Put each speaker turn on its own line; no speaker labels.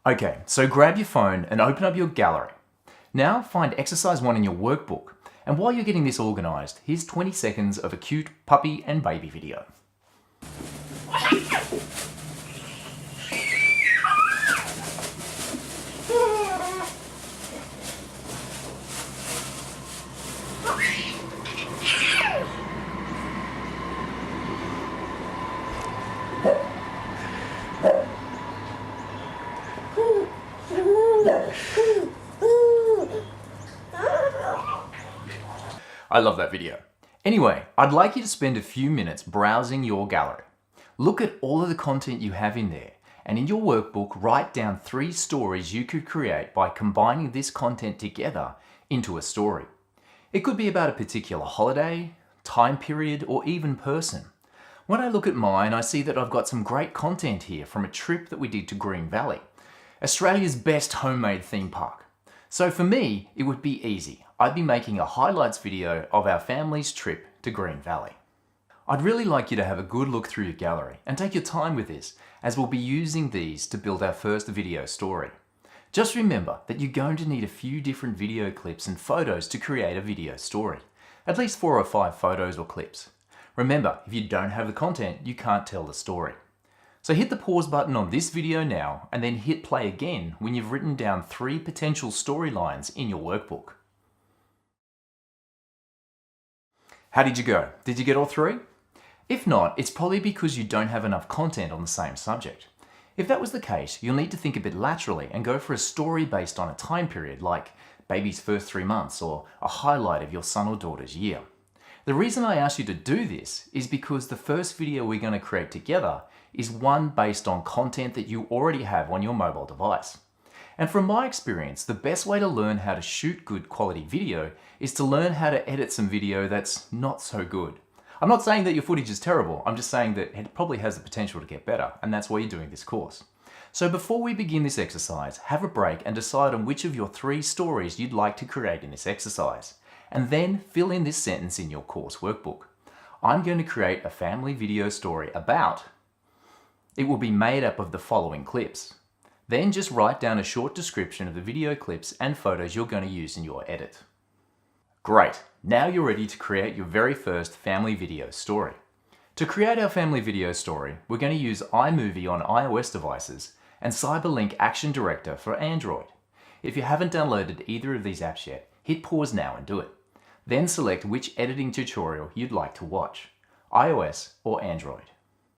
Okay, so grab your phone and open up your gallery. Now find exercise 1 in your workbook. And while you're getting this organised, here's 20 seconds of a cute puppy and baby video. I love that video. Anyway, I'd like you to spend a few minutes browsing your gallery. Look at all of the content you have in there, and in your workbook, write down 3 stories you could create by combining this content together into a story. It could be about a particular holiday, time period, or even person. When I look at mine, I see that I've got some great content here from a trip that we did to Green Valley, Australia's best homemade theme park. So for me, it would be easy. I'd be making a highlights video of our family's trip to Green Valley. I'd really like you to have a good look through your gallery and take your time with this, as we'll be using these to build our first video story. Just remember that you're going to need a few different video clips and photos to create a video story. At least 4 or 5 photos or clips. Remember, if you don't have the content, you can't tell the story. So hit the pause button on this video now and then hit play again when you've written down 3 potential storylines in your workbook. How did you go? Did you get all 3? If not, it's probably because you don't have enough content on the same subject. If that was the case, you'll need to think a bit laterally and go for a story based on a time period like baby's first 3 months or a highlight of your son or daughter's year. The reason I asked you to do this is because the first video we're going to create together is one based on content that you already have on your mobile device. And from my experience, the best way to learn how to shoot good quality video is to learn how to edit some video that's not so good. I'm not saying that your footage is terrible, I'm just saying that it probably has the potential to get better, and that's why you're doing this course. So before we begin this exercise, have a break and decide on which of your 3 stories you'd like to create in this exercise, and then fill in this sentence in your course workbook. I'm going to create a family video story about... It will be made up of the following clips. Then just write down a short description of the video clips and photos you're going to use in your edit. Great, now you're ready to create your very first family video story. To create our family video story, we're going to use iMovie on iOS devices and Cyberlink Action Director for Android. If you haven't downloaded either of these apps yet, hit pause now and do it. Then select which editing tutorial you'd like to watch, iOS or Android.